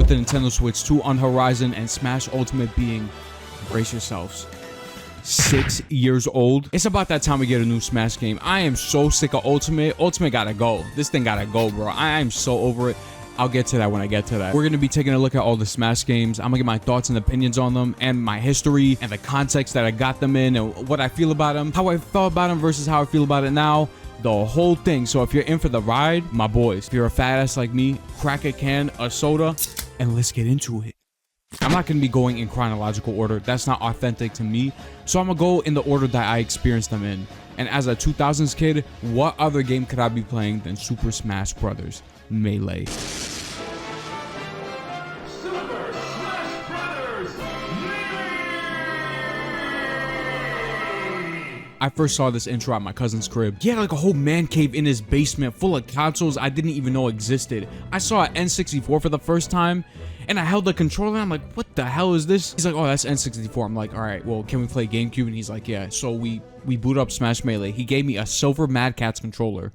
with the Nintendo Switch 2 on horizon and Smash Ultimate being, brace yourselves, 6 years old. It's about that time we get a new Smash game. I am so sick of Ultimate. Ultimate gotta go. This thing gotta go, bro. I am so over it. I'll get to that when I get to that. We're gonna be taking a look at all the Smash games. I'm gonna get my thoughts and opinions on them and my history and the context that I got them in and what I feel about them, how I felt about them versus how I feel about it now. The whole thing. So if you're in for the ride, my boys, if you're a fat ass like me, crack a can of soda and let's get into it. I'm not going to be going in chronological order. That's not authentic to me. So I'm going to go in the order that I experienced them in. And as a 2000s kid, what other game could I be playing than Super Smash Bros. Melee? I first saw this intro at my cousin's crib. He had like a whole man cave in his basement full of consoles I didn't even know existed. I saw an N64 for the first time and I held the controller and I'm like, what the hell is this? He's like, oh, that's N64. I'm like, all right, well, can we play GameCube? And he's like, yeah. So we boot up Smash Melee. He gave me a silver Mad Catz controller.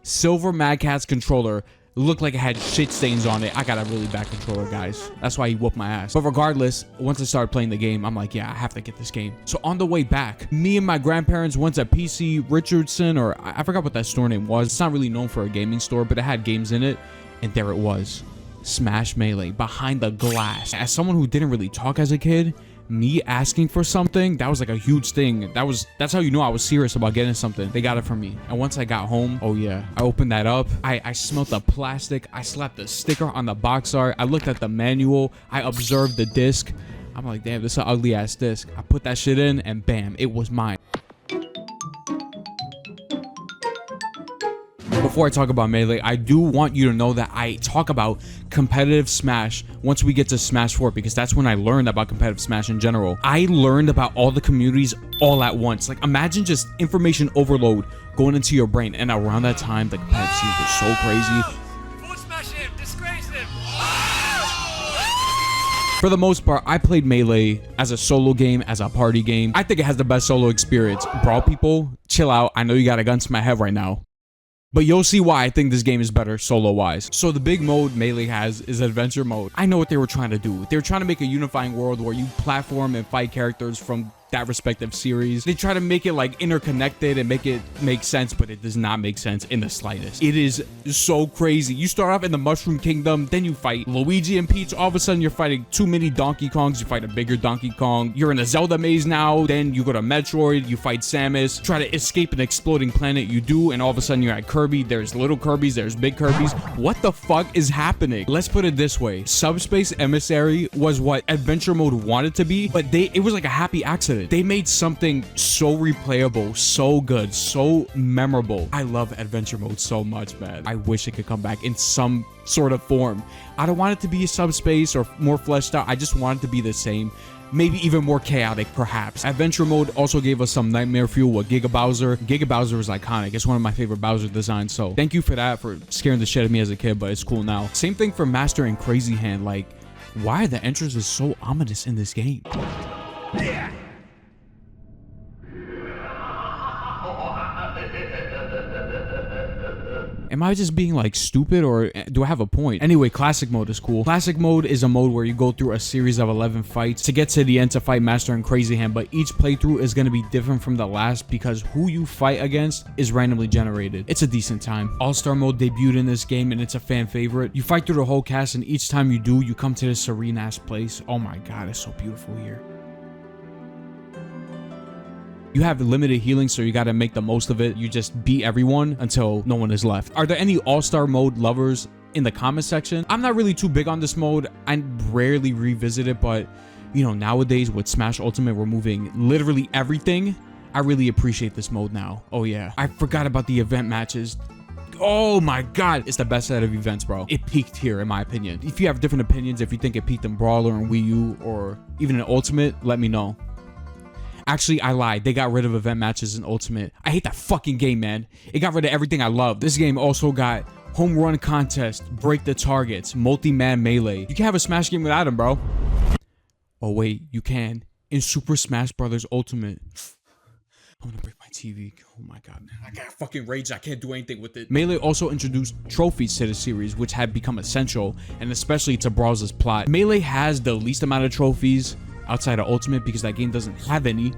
Silver Mad Catz controller. Looked like it had shit stains on it. I got a really bad controller, guys. That's why he whooped my ass. But regardless, once I started playing the game, I'm like, yeah, I have to get this game. So on the way back, me and my grandparents went to PC Richardson, or I forgot what that store name was. It's not really known for a gaming store, but it had games in it. And there it was. Smash Melee behind the glass. As someone who didn't really talk as a kid, me asking for something, that was like a huge thing. That's how you know I was serious about getting something. They got it for me. And once I got home, oh yeah, I opened that up. I smelled the plastic. I slapped the sticker on the box art. I looked at the manual. I observed the disc. I'm like, damn, this is an ugly ass disc. I put that shit in and bam, it was mine. Before I talk about Melee, I do want you to know that I talk about competitive Smash once we get to Smash 4, because that's when I learned about competitive Smash in general. I learned about all the communities all at once. Like, imagine just information overload going into your brain, and around that time, the competitive scene was so crazy. Forward smash him! Disgrace him! For the most part, I played Melee as a solo game, as a party game. I think it has the best solo experience. Brawl people, chill out. I know you got a gun to my head right now, but you'll see why I think this game is better solo-wise. So the big mode Melee has is adventure mode. I know what they were trying to do. They were trying to make a unifying world where you platform and fight characters from that respective series. They try to make it like interconnected and make it make sense, but it does not make sense in the slightest. It is so crazy. You start off in the Mushroom Kingdom, then you fight Luigi and Peach. All of a sudden you're fighting too many Donkey Kongs. You fight a bigger Donkey Kong. You're in a Zelda maze now. Then you go to Metroid. You fight Samus. Try to escape an exploding planet. You do, and all of a sudden you're at Kirby. There's little Kirbys. There's big Kirbys. What the fuck is happening? Let's put it this way. Subspace Emissary was what adventure mode wanted to be, but it was like a happy accident. They made something so replayable, so good, so memorable. I love adventure mode so much, man. I wish it could come back in some sort of form. I don't want it to be a subspace or more fleshed out. I just want it to be the same. Maybe even more chaotic, perhaps. Adventure mode also gave us some Nightmare Fuel with Giga Bowser. Giga Bowser is iconic. It's one of my favorite Bowser designs, so thank you for that, for scaring the shit out of me as a kid, but it's cool now. Same thing for Master and Crazy Hand. Like, why are the entrances so ominous in this game? Am I just being like stupid, or do I have a point? Anyway, classic mode is cool. Classic mode is a mode where you go through a series of 11 fights to get to the end to fight Master and Crazy Hand, but each playthrough is going to be different from the last because who you fight against is randomly generated. It's a decent time. All-Star mode debuted in this game and it's a fan favorite. You fight through the whole cast, and each time you do, you come to this serene ass place. Oh my god, it's so beautiful here. You have limited healing, so you gotta make the most of it. You just beat everyone until no one is left. Are there any all-star mode lovers in the comment section? I'm not really too big on this mode. I rarely revisit it, but you know, nowadays with Smash Ultimate removing literally everything, I really appreciate this mode now. Oh yeah, I forgot about the event matches. Oh my god, it's the best set of events, bro. It peaked here, in my opinion. If you have different opinions, if you think it peaked in Brawl or in Wii U or even in Ultimate, let me know. Actually, I lied. They got rid of event matches in Ultimate. I hate that fucking game, man. It got rid of everything I love. This game also got home run contest, break the targets, multi-man melee. You can't have a Smash game without them, bro. Oh wait, you can in Super Smash Bros. Ultimate. I'm gonna break my TV. Oh my god, man. I got fucking rage. I can't do anything with it. Melee also introduced trophies to the series, which had become essential, and especially to Brawl's plot. Melee has the least amount of trophies outside of Ultimate because that game doesn't have any.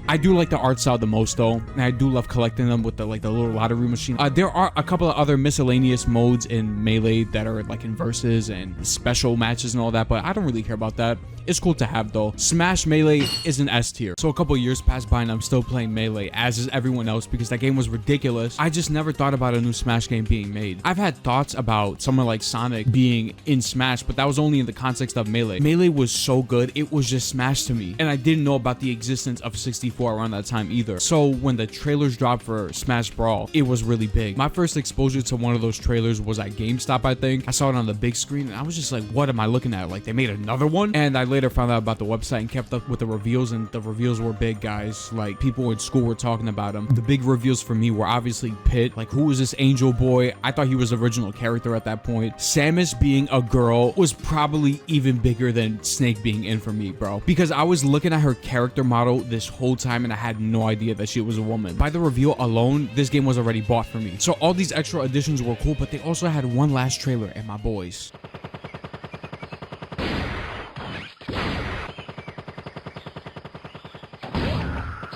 I do like the art style the most though, and I do love collecting them with the little lottery machine. There are a couple of other miscellaneous modes in Melee that are like in versus and special matches and all that, but I don't really care about that. It's cool to have though. Smash Melee is an S tier. So a couple years passed by and I'm still playing Melee, as is everyone else, because that game was ridiculous. I just never thought about a new Smash game being made. I've had thoughts about someone like Sonic being in Smash, but that was only in the context of Melee. Melee was so good, it was just Smash to me. And I didn't know about the existence of 64 around that time either. So when the trailers dropped for Smash Brawl, it was really big. My first exposure to one of those trailers was at GameStop, I think. I saw it on the big screen and I was just like, what am I looking at? Like, they made another one? And I later found out about the website and kept up with the reveals, and the reveals were big, guys. Like, people in school were talking about them. The big reveals for me were obviously Pit. Like, who is this Angel Boy? I thought he was the original character at that point. Samus being a girl was probably even bigger than Snake being in for me, bro. Because I was looking at her character model this whole time and I had no idea that she was a woman. By the reveal alone, this game was already bought for me. So all these extra additions were cool, but they also had one last trailer, and my boys,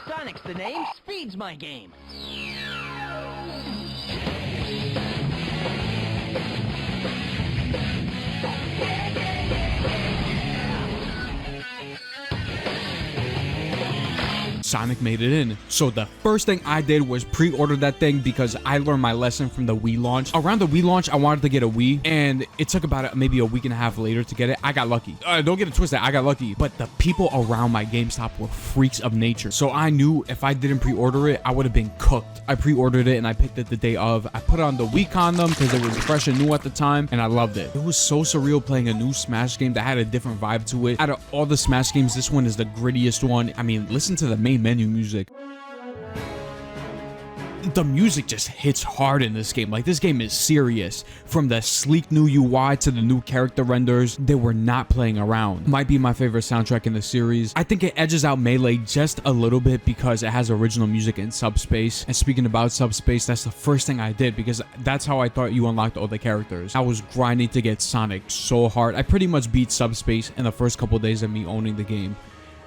Sonic's the name, speed's my game. Sonic made it in. So the first thing I did was pre-order that thing because I learned my lesson from the Wii launch. Around the Wii launch, I wanted to get a Wii, and it took about maybe a week and a half later to get it. I got lucky. Don't get it twisted, I got lucky. But the people around my GameStop were freaks of nature. So I knew if I didn't pre-order it, I would have been cooked. I pre-ordered it and I picked it the day of. I put on the Wii condom because it was fresh and new at the time, and I loved it. It was so surreal playing a new Smash game that had a different vibe to it. Out of all the Smash games, this one is the grittiest one. I mean, listen to the main menu music. The music just hits hard in this game. Like, this game is serious. From the sleek new UI to the new character renders, they were not playing around. Might be my favorite soundtrack in the series. I think it edges out Melee just a little bit because it has original music in Subspace. And speaking about Subspace, that's the first thing I did because that's how I thought you unlocked all the characters. I was grinding to get Sonic so hard. I pretty much beat Subspace in the first couple days of me owning the game.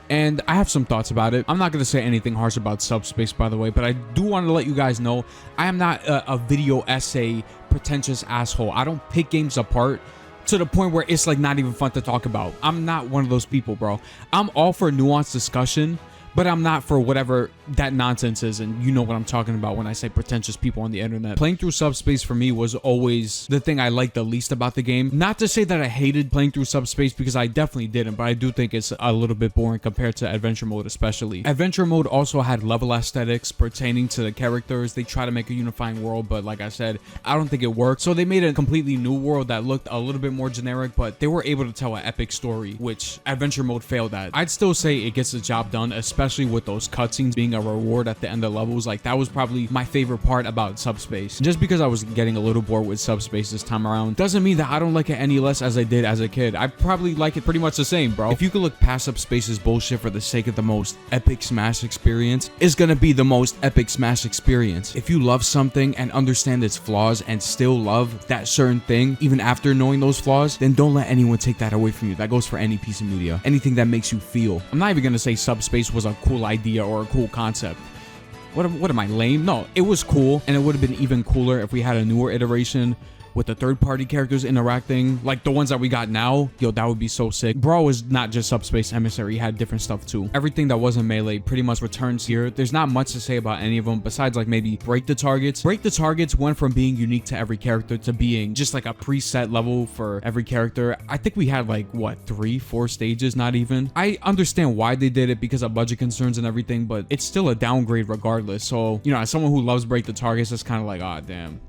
And I have some thoughts about it. I'm not going to say anything harsh about Subspace, by the way, but I do want to let you guys know I am not a video essay pretentious asshole. I don't pick games apart to the point where it's like not even fun to talk about. I'm not one of those people, bro. I'm all for nuanced discussion, but I'm not for whatever that nonsense is, and you know what I'm talking about when I say pretentious people on the internet. Playing through Subspace for me was always the thing I liked the least about the game. Not to say that I hated playing through Subspace, because I definitely didn't, but I do think it's a little bit boring compared to Adventure Mode especially. Adventure Mode also had level aesthetics pertaining to the characters. They try to make a unifying world, but like I said, I don't think it worked. So they made a completely new world that looked a little bit more generic, but they were able to tell an epic story, which Adventure Mode failed at. I'd still say it gets the job done, especially with those cutscenes being a reward at the end of levels. Like, that was probably my favorite part about Subspace. Just because I was getting a little bored with Subspace this time around doesn't mean that I don't like it any less as I did as a kid. I probably like it pretty much the same, bro. If you could look past Subspace's bullshit for the sake of the most epic Smash experience, it's gonna be the most epic Smash experience. If you love something and understand its flaws and still love that certain thing even after knowing those flaws, then don't let anyone take that away from you. That goes for any piece of media, anything that makes you feel. I'm not even gonna say Subspace was a cool idea or a cool concept. What am I, lame? No, it was cool, and it would have been even cooler if we had a newer iteration with the third-party characters interacting, like the ones that we got now. Yo, that would be so sick. Brawl was not just Subspace Emissary, he had different stuff too. Everything that wasn't Melee pretty much returns here. There's not much to say about any of them besides like maybe Break the Targets. Break the Targets went from being unique to every character to being just like a preset level for every character. I think we had like, what, 3-4 stages, not even. I understand why they did it because of budget concerns and everything, but it's still a downgrade regardless. So, you know, as someone who loves Break the Targets, it's kind of like, ah, damn.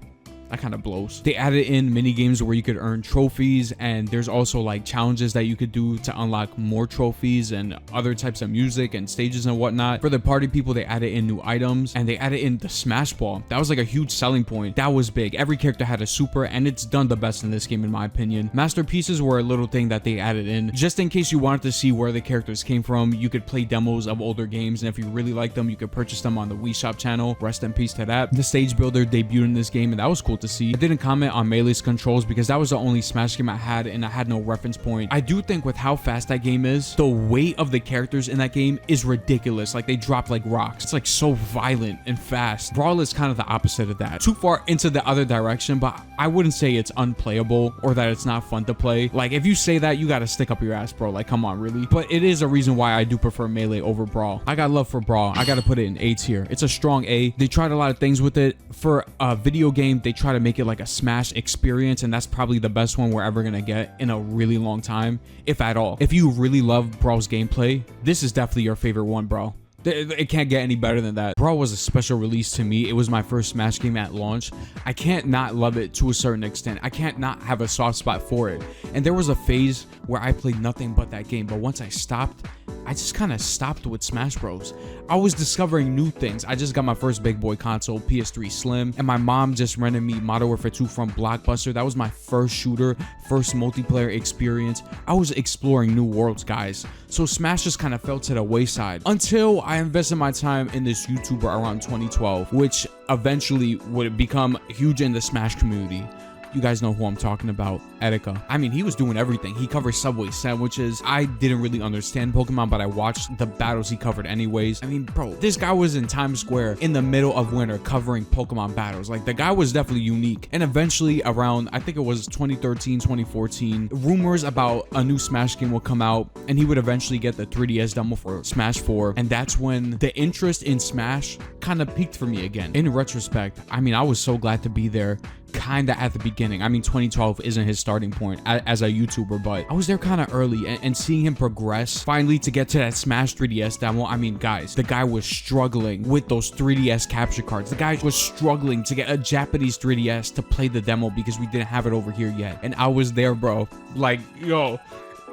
That kind of blows. They added in mini games where you could earn trophies, and there's also like challenges that you could do to unlock more trophies and other types of music and stages and whatnot. For the party people, they added in new items, and they added in the Smash Ball. That was like a huge selling point. That was big. Every character had a super, and it's done the best in this game in my opinion. Masterpieces were a little thing that they added in just in case you wanted to see where the characters came from. You could play demos of older games, and if you really like them, you could purchase them on the Wii Shop channel. Rest in peace to that. The stage builder debuted in this game, and that was cool to see. I didn't comment on Melee's controls because that was the only Smash game I had, and I had no reference point. I do think with how fast that game is, the weight of the characters in that game is ridiculous. Like, they drop like rocks. It's like so violent and fast. Brawl is kind of the opposite of that. Too far into the other direction, but I wouldn't say it's unplayable or that it's not fun to play. Like, if you say that, you gotta stick up your ass, bro. Like, come on, really? But it is a reason why I do prefer Melee over Brawl. I got love for Brawl. I gotta put it in A tier. It's a strong A. They tried a lot of things with it. For a video game, they try to make it like a Smash experience, and that's probably the best one we're ever gonna get in a really long time, if at all. If you really love Brawl's gameplay, this is definitely your favorite one, bro. It can't get any better than that. Brawl was a special release to me. It was my first Smash game at launch. I can't not love it to a certain extent. I can't not have a soft spot for it. And there was a phase where I played nothing but that game, but once I stopped, I just kind of stopped with Smash Bros. I was discovering new things. I just got my first big boy console, PS3 Slim, and my mom just rented me Modern Warfare 2 from Blockbuster. That was my first shooter, first multiplayer experience. I was exploring new worlds, guys. So Smash just kind of fell to the wayside until I invested my time in this YouTuber around 2012, which eventually would become huge in the Smash community. You guys know who I'm talking about, Etika. I mean, he was doing everything. He covered Subway sandwiches. I didn't really understand Pokemon, but I watched the battles he covered anyways. I mean, bro, this guy was in Times Square in the middle of winter covering Pokemon battles. Like, the guy was definitely unique. And eventually around, I think it was 2013, 2014, rumors about a new Smash game would come out, and he would eventually get the 3DS demo for Smash 4. And that's when the interest in Smash kind of peaked for me again. In retrospect, I mean, I was so glad to be there kind of at the beginning. I mean, 2012 isn't his starting point as a YouTuber, but I was there kind of early, and seeing him progress finally to get to that Smash 3DS demo. I mean, guys, the guy was struggling with those 3DS capture cards. The guy was struggling to get a Japanese 3DS to play the demo because we didn't have it over here yet. And I was there, bro. Like, yo,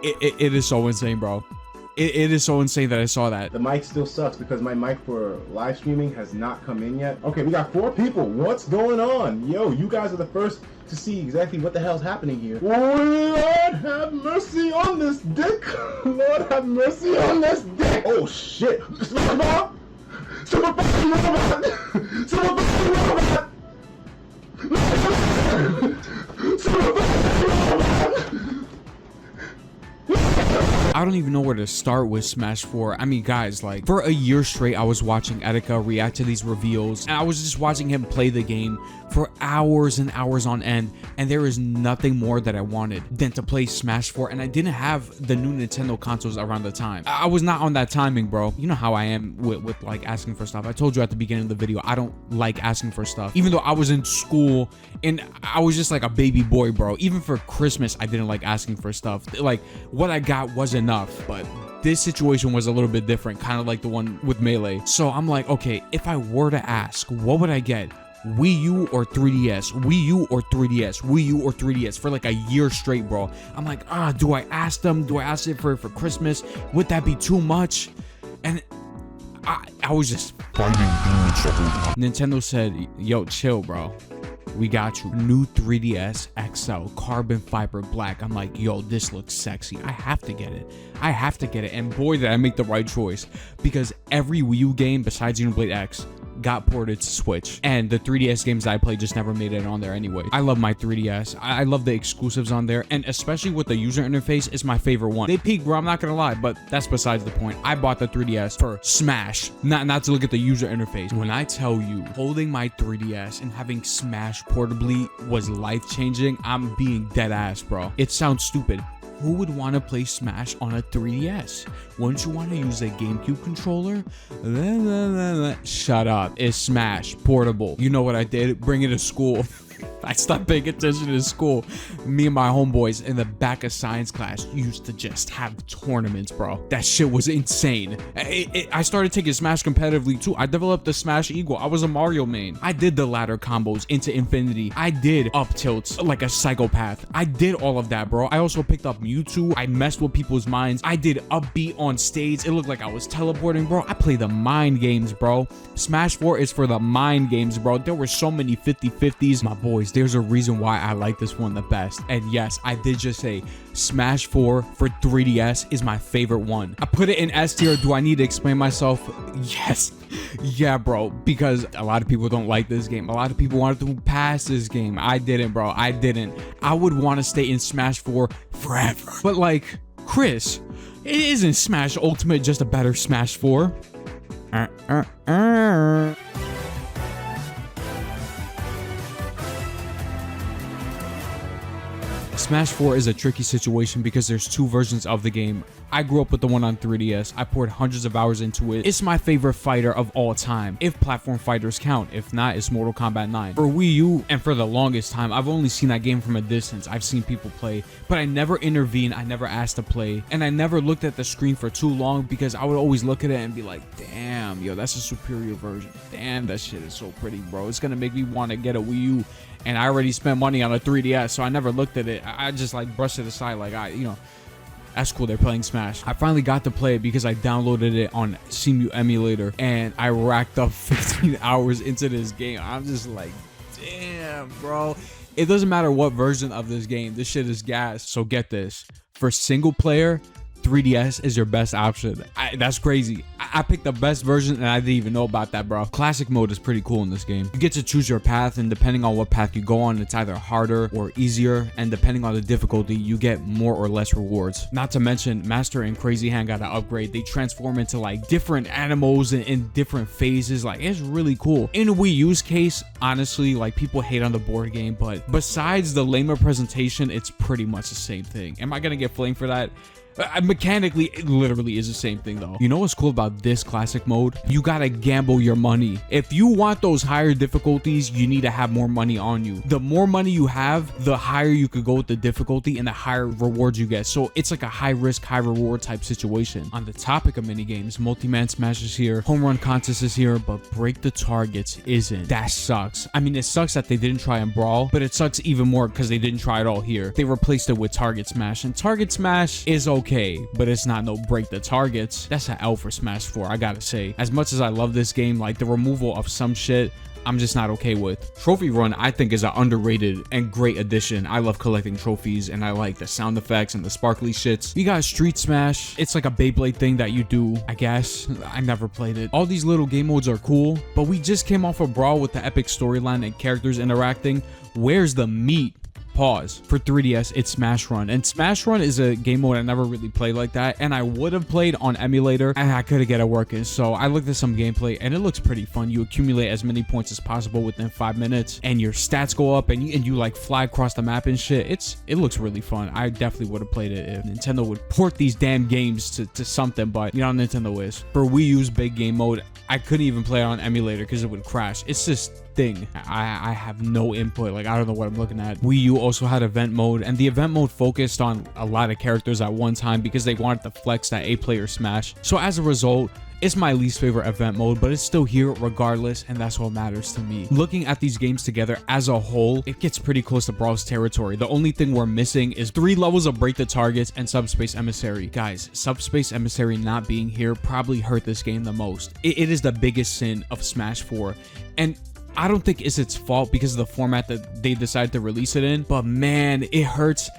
it is so insane, bro. It is so insane that I saw that. The mic still sucks because my mic for live streaming has not come in yet. Okay, we got 4 people. What's going on? Yo, you guys are the first to see exactly what the hell's happening here. Oh, Lord have mercy on this dick. Lord have mercy on this dick. Oh, shit. Super fucking robot. Super fucking robot. Super fucking robot. I don't even know where to start with Smash 4. I mean, guys, like, for a year straight, I was watching Etika react to these reveals, and I was just watching him play the game for hours and hours on end, and there is nothing more that I wanted than to play Smash 4, and I didn't have the new Nintendo consoles around the time. I was not on that timing, bro. You know how I am with like asking for stuff. I told you at the beginning of the video, I don't like asking for stuff. Even though I was in school and I was just like a baby boy, bro. Even for Christmas, I didn't like asking for stuff. Like, what I got was enough, but this situation was a little bit different, kind of like the one with Melee. So I'm like, okay, if I were to ask, what would I get? Wii U or 3DS? Wii U or 3DS? Wii U or 3DS for like a year straight, bro. I'm like, do I ask them? Do I ask it for Christmas? Would that be too much? And I was just fighting. Nintendo said, yo, chill, bro. We got you. New 3DS XL carbon fiber black. I'm like, yo, this looks sexy. I have to get it. I have to get it. And boy, did I make the right choice, because every Wii U game besides Xenoblade X got ported to Switch, and the 3DS games I played just never made it on there anyway. I love my 3DS. I love the exclusives on there, and especially with the user interface, is my favorite one. They peaked, bro, I'm not gonna lie, but that's besides the point. I bought the 3DS for Smash, not to look at the user interface. When I tell you, holding my 3DS and having Smash portably was life-changing, I'm being dead ass, bro. It sounds stupid. Who would want to play Smash on a 3DS? Wouldn't you want to use a GameCube controller? Shut up. It's Smash portable. You know what I did? Bring it to school. I stopped paying attention in school. Me and my homeboys in the back of science class used to just have tournaments, bro. That shit was insane. I started taking Smash competitively too. I developed the Smash Eagle. I was a Mario main. I did the ladder combos into infinity. I did up tilts like a psychopath. I did all of that, bro. I also picked up Mewtwo. I messed with people's minds. I did upbeat on stage. It looked like I was teleporting, bro. I play the mind games, bro. Smash 4 is for the mind games, bro. There were so many 50-50s. My boys, there's a reason why I like this one the best. And yes, I did just say Smash 4 for 3DS is my favorite one. I put it in S tier. Do I need to explain myself? Yes. Yeah, bro, because a lot of people don't like this game. A lot of people wanted to pass this game. I didn't, bro. I didn't. I would want to stay in Smash 4 forever. But like, Chris, isn't Smash Ultimate just a better Smash 4? Smash 4 is a tricky situation because there's two versions of the game. I grew up with the one on 3DS. I poured hundreds of hours into it. It's my favorite fighter of all time, if platform fighters count. If not, it's Mortal Kombat 9. For Wii U, and for the longest time, I've only seen that game from a distance. I've seen people play, but I never intervened. I never asked to play, and I never looked at the screen for too long because I would always look at it and be like, damn, yo, that's a superior version. Damn, that shit is so pretty, bro. It's gonna make me want to get a Wii U, and I already spent money on a 3DS, so I never looked at it. I just like brushed it aside, like that's cool, they're playing Smash. I finally got to play it because I downloaded it on CMU emulator and I racked up 15 hours into this game. I'm just like, damn, bro. It doesn't matter what version of this game, this shit is gas. So get this, for single player, 3DS is your best option. That's crazy. I picked the best version and I didn't even know about that, bro. Classic mode is pretty cool in this game. You get to choose your path, and depending on what path you go on, it's either harder or easier, and depending on the difficulty, you get more or less rewards. Not to mention, Master and Crazy Hand got an upgrade. They transform into like different animals in different phases. Like, it's really cool. In Wii U's case, honestly, like, people hate on the board game, but besides the lamer presentation, it's pretty much the same thing. Am I gonna get flamed for that? Mechanically, it literally is the same thing though. You know what's cool about this classic mode? You gotta gamble your money. If you want those higher difficulties, you need to have more money on you. The more money you have, the higher you could go with the difficulty and the higher rewards you get. So it's like a high risk, high reward type situation. On the topic of mini games, multi-man smash is here, home run contest is here, but break the targets isn't. That sucks. I mean, it sucks that they didn't try in Brawl, but it sucks even more because they didn't try it all here. They replaced it with target smash, and target smash is okay, but it's not no break the targets. That's an L for Smash 4, I gotta say. As much as I love this game, like, the removal of some shit, I'm just not okay with. Trophy Run, I think, is an underrated and great addition. I love collecting trophies, and I like the sound effects and the sparkly shits. You got Street Smash. It's like a Beyblade thing that you do, I guess. I never played it. All these little game modes are cool, but we just came off of Brawl with the epic storyline and characters interacting. Where's the meat? Pause. For 3DS, it's Smash Run, and Smash Run is a game mode I never really played like that, and I would have played on emulator and I couldn't get it working. So I looked at some gameplay and it looks pretty fun. You accumulate as many points as possible within 5 minutes, and your stats go up, and you like fly across the map and shit. It looks really fun. I definitely would have played it if Nintendo would port these damn games to something, but you know how Nintendo is. For Wii U's big game mode, I couldn't even play it on emulator because it would crash. It's just thing. I have no input. Like, I don't know what I'm looking at. Wii U also had event mode, and the event mode focused on a lot of characters at one time because they wanted to flex that 8-player Smash. So as a result, it's my least favorite event mode, but it's still here regardless, and that's what matters to me. Looking at these games together as a whole, it gets pretty close to Brawl's territory. The only thing we're missing is 3 levels of Break the Targets and Subspace Emissary. Guys, Subspace Emissary not being here probably hurt this game the most. It is the biggest sin of Smash 4, and I don't think it's its fault because of the format that they decided to release it in, but man, it hurts.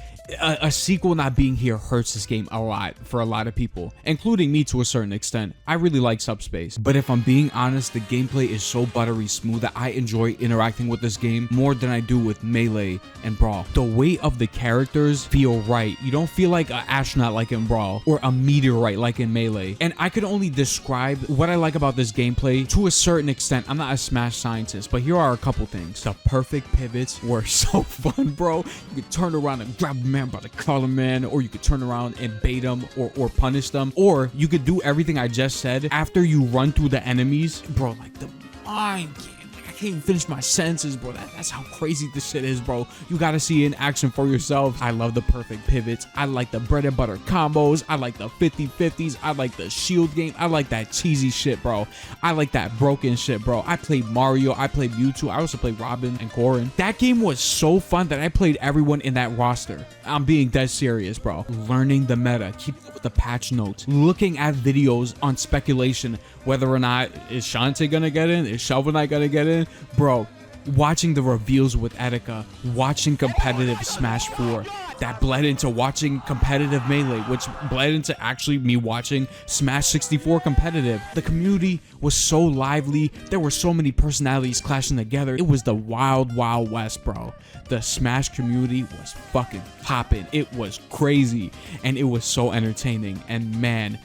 A sequel not being here hurts this game a lot for a lot of people, including me to a certain extent. I really like Subspace, but if I'm being honest, the gameplay is so buttery smooth that I enjoy interacting with this game more than I do with Melee and Brawl. The weight of the characters feel right. You don't feel like an astronaut like in Brawl or a meteorite like in Melee. And I could only describe what I like about this gameplay to a certain extent. I'm not a Smash scientist, but here are a couple things. The perfect pivots were so fun, bro. You could turn around and grab them by the collar, man, or you could turn around and bait them or punish them, or you could do everything I just said after you run through the enemies, bro. Like, the mind game, I can't even finish my sentences, bro. That's how crazy this shit is, bro. You gotta see it in action for yourself. I love the perfect pivots. I like the bread and butter combos. I like the 50-50s. I like the shield game. I like that cheesy shit, bro. I like that broken shit, bro. I played Mario. I played Mewtwo. I also played Robin and Corrin. That game was so fun that I played everyone in that roster. I'm being dead serious, bro. Learning the meta, keeping up with the patch notes, looking at videos on speculation, whether or not is Shantae gonna get in, is Shovel Knight gonna get in, bro. Watching the reveals with Etika, watching competitive Smash 4, that bled into watching competitive Melee, which bled into actually me watching Smash 64 competitive. The community was so lively. There were so many personalities clashing together. It was the wild, wild west, bro. The Smash community was fucking popping. It was crazy, and it was so entertaining. And man,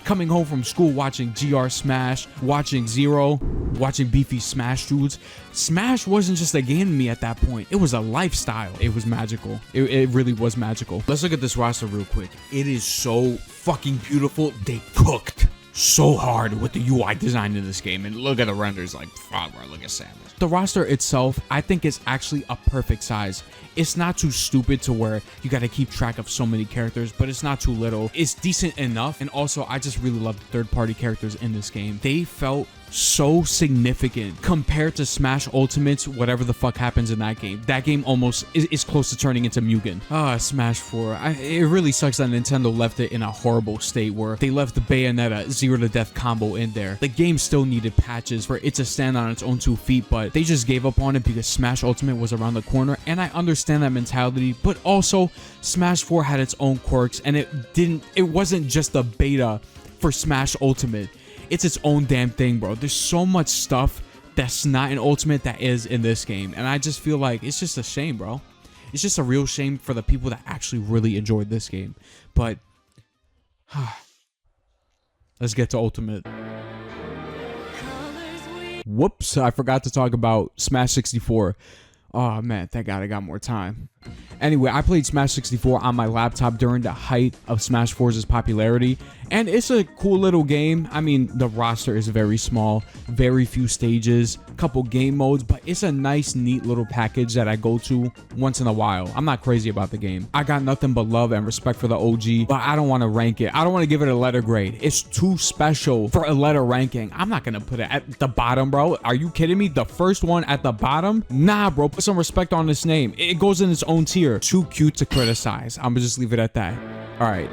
coming home from school, watching GR Smash, watching Zero, watching Beefy Smash dudes. Smash wasn't just a game to me at that point. It was a lifestyle. It was magical. It really was magical. Let's look at this roster real quick. It is so fucking beautiful. They cooked so hard with the UI design in this game. And look at the renders, like, fuck, bro, look at Samus. The roster itself, I think, is actually a perfect size. It's not too stupid to where you got to keep track of so many characters, but it's not too little. It's decent enough. And also, I just really love the third-party characters in this game. They felt so significant compared to Smash Ultimates, whatever the fuck happens in that game. That game almost is close to turning into Mugen. Smash 4. It really sucks that Nintendo left it in a horrible state where they left the Bayonetta zero to death combo in there. The game still needed patches for it to stand on its own 2 feet, but they just gave up on it because Smash Ultimate was around the corner, and I understand that mentality, but also Smash 4 had its own quirks, and it wasn't just a beta for Smash Ultimate. It's its own damn thing, bro. There's so much stuff that's not in Ultimate that is in this game. And I just feel like it's just a shame, bro. It's just a real shame for the people that actually really enjoyed this game. But let's get to Ultimate. Whoops, I forgot to talk about Smash 64. Oh man, thank God I got more time. Anyway, I played Smash 64 on my laptop during the height of Smash 4's popularity, and it's a cool little game. I mean, the roster is very small, very few stages, couple game modes, but it's a nice, neat little package that I go to once in a while. I'm not crazy about the game. I got nothing but love and respect for the OG, but I don't want to rank it. I don't want to give it a letter grade. It's too special for a letter ranking. I'm not gonna put it at the bottom, bro. Are you kidding me? The first one at the bottom? Nah, bro, put some respect on this name. It goes in its own tier. Too cute to criticize. I'm gonna just leave it at that. All right.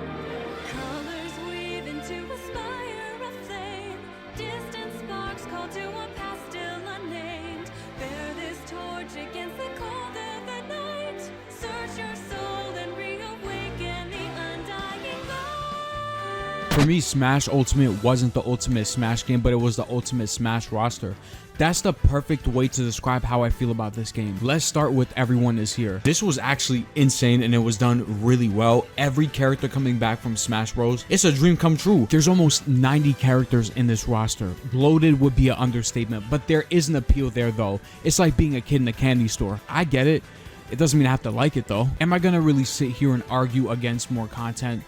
For me, Smash Ultimate wasn't the ultimate Smash game, but it was the ultimate Smash roster. That's the perfect way to describe how I feel about this game. Let's start with Everyone Is Here. This was actually insane, and it was done really well. Every character coming back from Smash Bros. It's a dream come true. There's almost 90 characters in this roster. Bloated would be an understatement, but there is an appeal there though. It's like being a kid in a candy store. I get it. It doesn't mean I have to like it though. Am I gonna really sit here and argue against more content?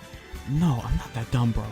No, I'm not that dumb, bro.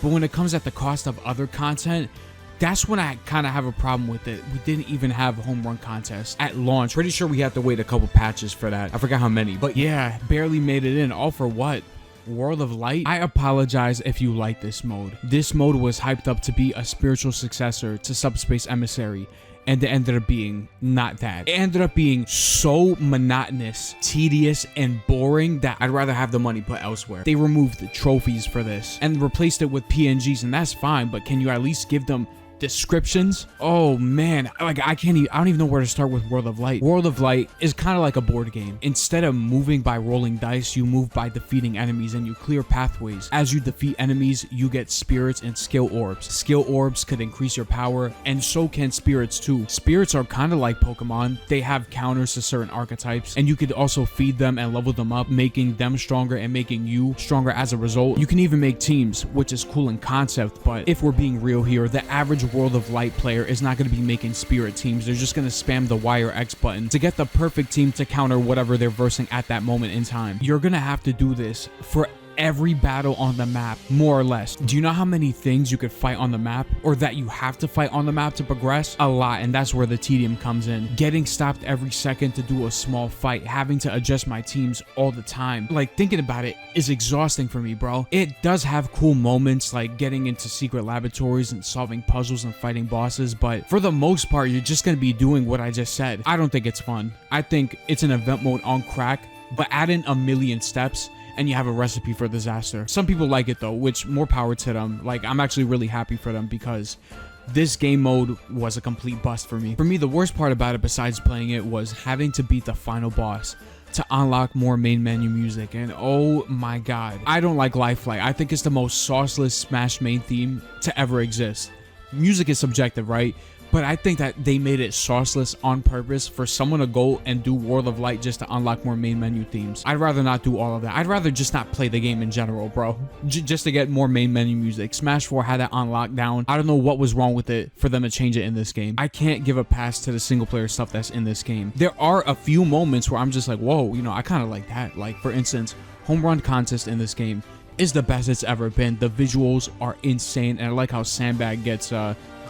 But when it comes at the cost of other content, that's when I kind of have a problem with it. We didn't even have a home run contest at launch. Pretty sure we had to wait a couple patches for that. I forgot how many. But yeah, barely made it in. All for what? World of Light? I apologize if you like this mode. This mode was hyped up to be a spiritual successor to Subspace Emissary, and it ended up being not that. It ended up being so monotonous, tedious, and boring that I'd rather have the money put elsewhere. They removed the trophies for this and replaced it with PNGs, and that's fine, but can you at least give them descriptions? Oh man, like I don't even know where to start with World of Light. World of Light is kind of like a board game. Instead of moving by rolling dice, you move by defeating enemies and you clear pathways. As you defeat enemies, you get spirits and skill orbs. Skill orbs could increase your power, and so can spirits too. Spirits are kind of like Pokemon. They have counters to certain archetypes, and you could also feed them and level them up, making them stronger and making you stronger as a result. You can even make teams, which is cool in concept, but if we're being real here, the average World of Light player is not going to be making spirit teams. They're just going to spam the Y or X button to get the perfect team to counter whatever they're versing at that moment in time. You're going to have to do this for every battle on the map, more or less. Do you know how many things you could fight on the map, or that you have to fight on the map to progress? A lot, and that's where the tedium comes in. Getting stopped every second to do a small fight, having to adjust my teams all the time. Like, thinking about it is exhausting for me, bro. It does have cool moments, like getting into secret laboratories and solving puzzles and fighting bosses, but for the most part, you're just gonna be doing what I just said. I don't think it's fun. I think it's an event mode on crack, but add in a million steps and you have a recipe for disaster. Some people like it though, which more power to them. Like, I'm actually really happy for them because this game mode was a complete bust for me. For me, the worst part about it, besides playing it, was having to beat the final boss to unlock more main menu music, and oh my god, I don't like Life Flight. I think it's the most sauceless Smash main theme to ever exist. Music is subjective, right? But I think that they made it sauceless on purpose for someone to go and do World of Light just to unlock more main menu themes. I'd rather not do all of that. I'd rather just not play the game in general, bro. Just to get more main menu music. Smash 4 had that on lockdown. I don't know what was wrong with it for them to change it in this game. I can't give a pass to the single player stuff that's in this game. There are a few moments where I'm just like, whoa, you know, I kind of like that. Like, for instance, home run contest in this game is the best it's ever been. The visuals are insane, and I like how Sandbag gets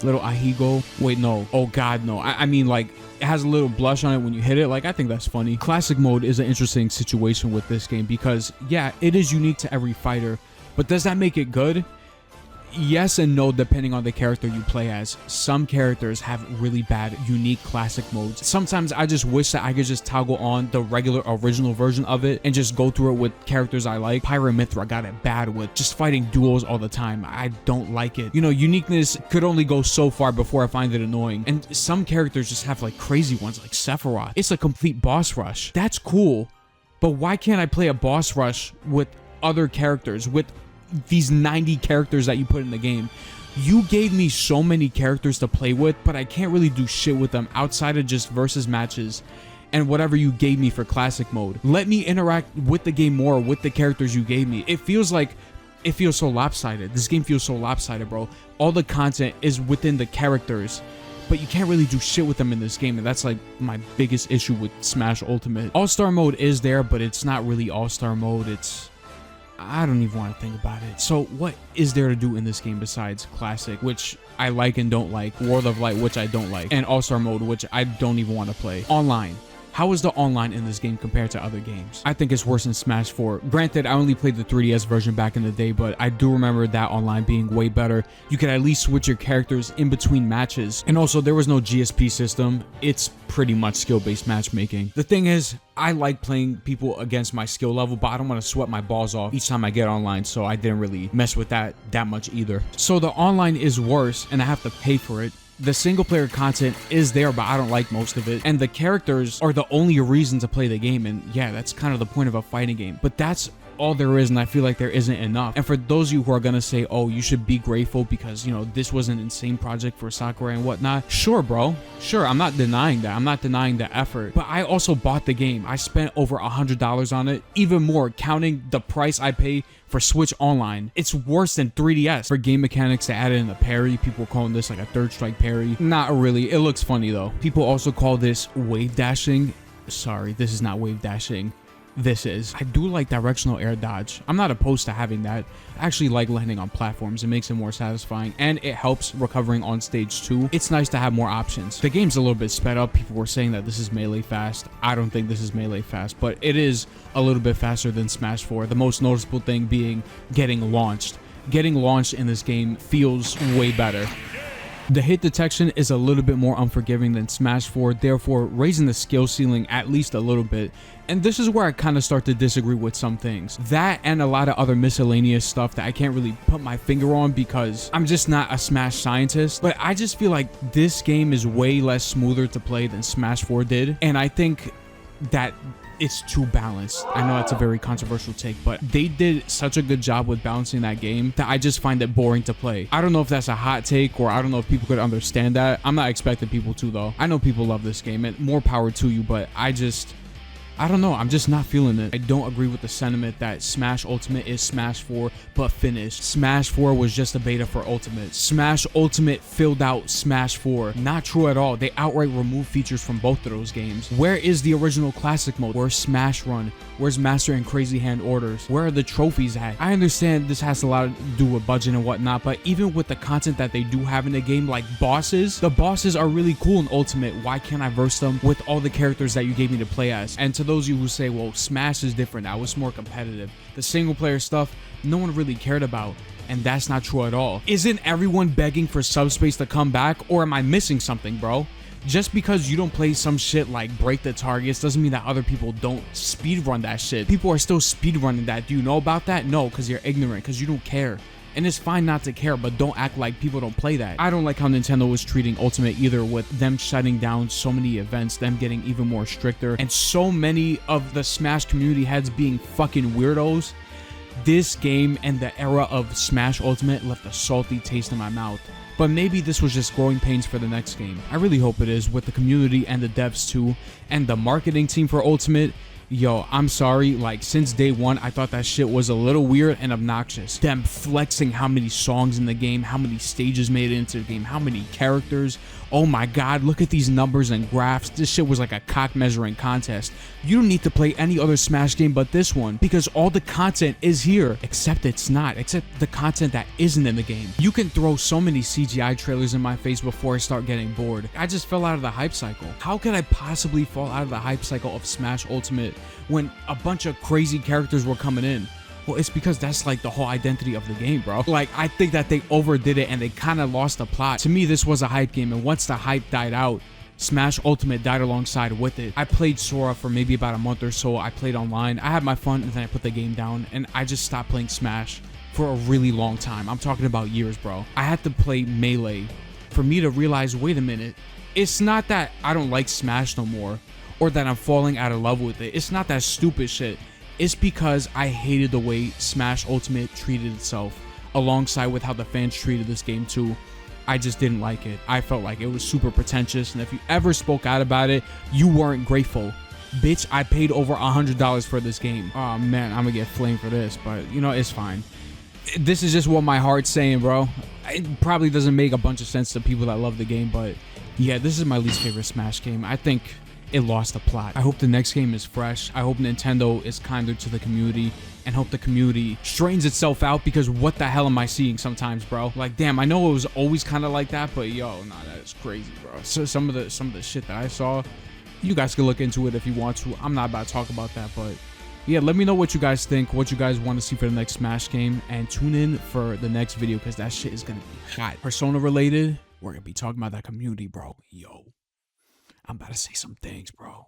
little Ahigo. Wait, no. Oh god, no. I mean, like, it has a little blush on it when you hit it. Like, I think that's funny. Classic mode is an interesting situation with this game because, yeah, it is unique to every fighter, but does that make it good? Yes and no, depending on the character you play as. Some characters have really bad, unique classic modes. Sometimes I just wish that I could just toggle on the regular original version of it and just go through it with characters I like. Pyramithra got it bad with just fighting duels all the time. I don't like it. You know, uniqueness could only go so far before I find it annoying. And some characters just have like crazy ones, like Sephiroth. It's a complete boss rush. That's cool, but why can't I play a boss rush with other characters, with these 90 characters that you put in the game? You gave me so many characters to play with, but I can't really do shit with them outside of just versus matches and whatever you gave me for classic mode. Let me interact with the game more with the characters you gave me. It feels so lopsided. This game feels so lopsided, bro. All the content is within the characters, but you can't really do shit with them in this game, and that's like my biggest issue with Smash Ultimate. All-Star mode is there, but it's not really All-Star mode. I don't even want to think about it. So what is there to do in this game besides Classic, which I like and don't like, World of Light, which I don't like, and All-Star mode, which I don't even want to play? Online. How is the online in this game compared to other games? I think it's worse than Smash 4. Granted, I only played the 3DS version back in the day, but I do remember that online being way better. You could at least switch your characters in between matches. And also, there was no GSP system. It's pretty much skill-based matchmaking. The thing is, I like playing people against my skill level, but I don't want to sweat my balls off each time I get online, so I didn't really mess with that much either. So the online is worse, and I have to pay for it. The single player content is there, but I don't like most of it. And the characters are the only reason to play the game. And yeah, that's kind of the point of a fighting game. But that's all there is, and I feel like there isn't enough. And for those of you who are gonna say, oh, you should be grateful because, you know, this was an insane project for Sakurai and whatnot. Sure, bro. Sure, I'm not denying that. I'm not denying the effort. But I also bought the game. I spent over $100 on it. Even more, counting the price I pay for Switch Online. It's worse than 3DS. For game mechanics, they added in a parry. People are calling this like a third strike parry. Not really. It looks funny though. People also call this wave dashing. Sorry, this is not wave dashing. This is. I do like directional air dodge. I'm not opposed to having that. I actually like landing on platforms. It makes it more satisfying, and it helps recovering on stage too. It's nice to have more options. The game's a little bit sped up. People were saying that this is melee fast. I don't think this is melee fast, but it is a little bit faster than Smash 4. The most noticeable thing being getting launched. Getting launched in this game feels way better. The hit detection is a little bit more unforgiving than Smash 4, therefore raising the skill ceiling at least a little bit. And this is where I kind of start to disagree with some things. That and a lot of other miscellaneous stuff that I can't really put my finger on because I'm just not a Smash scientist. But I just feel like this game is way less smoother to play than Smash 4 did. And I think that it's too balanced. I know that's a very controversial take, but they did such a good job with balancing that game that I just find it boring to play. I don't know if that's a hot take, or I don't know if people could understand that. I'm not expecting people to though. I know people love this game and more power to you, but I don't know, I'm just not feeling it. I don't agree with the sentiment that Smash Ultimate is Smash 4 but finished. Smash 4 was just a beta for Ultimate. Smash Ultimate filled out Smash 4. Not true at all. They outright removed features from both of those games. Where is the original classic mode? Where's Smash Run? Where's Master and Crazy Hand Orders? Where are the trophies at? I understand this has a lot to do with budget and whatnot, but even with the content that they do have in the game, like bosses, the bosses are really cool in Ultimate. Why can't I verse them with all the characters that you gave me to play as? And to those of you who say, well, Smash is different now, it's more competitive, the single player stuff no one really cared about, and that's not true at all. Isn't everyone begging for Subspace to come back, or am I missing something, bro? Just because you don't play some shit like break the targets doesn't mean that other people don't speedrun that shit. People are still speedrunning that. Do you know about that? No, because you're ignorant, because you don't care. And it's fine not to care, but don't act like people don't play that. I don't like how Nintendo was treating Ultimate either, with them shutting down so many events, them getting even more stricter, and so many of the Smash community heads being fucking weirdos. This game and the era of Smash Ultimate left a salty taste in my mouth. But maybe this was just growing pains for the next game. I really hope it is, with the community and the devs too, and the marketing team for Ultimate. Yo, I'm sorry, like, since day one, I thought that shit was a little weird and obnoxious. Them flexing how many songs in the game, how many stages made it into the game, how many characters. Oh my god, look at these numbers and graphs. This shit was like a cock measuring contest. You don't need to play any other Smash game but this one, because all the content is here, except it's not, except the content that isn't in the game. You can throw so many CGI trailers in my face before I start getting bored. I just fell out of the hype cycle. How could I possibly fall out of the hype cycle of Smash Ultimate when a bunch of crazy characters were coming in? Well, it's because that's like the whole identity of the game, bro. Like, I think that they overdid it and they kind of lost the plot. To me, this was a hype game, and once the hype died out, Smash Ultimate died alongside with it. I played Sora for maybe about a month or so. I played online. I had my fun, and then I put the game down, and I just stopped playing Smash for a really long time. I'm talking about years, bro. I had to play Melee for me to realize, wait a minute, it's not that I don't like Smash no more, or that I'm falling out of love with it. It's not that stupid shit. It's because I hated the way Smash Ultimate treated itself, alongside with how the fans treated this game too. I just didn't like it. I felt like it was super pretentious, and if you ever spoke out about it, you weren't grateful. Bitch, I paid over $100 for this game. Oh man, I'm gonna get flamed for this, but you know, it's fine. This is just what my heart's saying, bro. It probably doesn't make a bunch of sense to people that love the game, but yeah, this is my least favorite Smash game. I think it lost the plot. I hope the next game is fresh. I hope Nintendo is kinder to the community, and hope the community strains itself out, because what the hell am I seeing sometimes, bro? Like, damn, I know it was always kind of like that, but yo, nah, that is crazy, bro. So some of the shit that I saw, you guys can look into it if you want to. I'm not about to talk about that, but yeah, let me know what you guys think, what you guys want to see for the next Smash game, and tune in for the next video, because that shit is gonna be hot. Persona related, we're gonna be talking about that community, bro. Yo, I'm about to say some things, bro.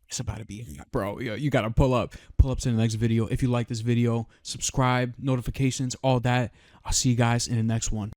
It's about to be hot, bro. Yo, you gotta pull up to the next video. If you like this video, subscribe, notifications, all that. I'll see you guys in the next one.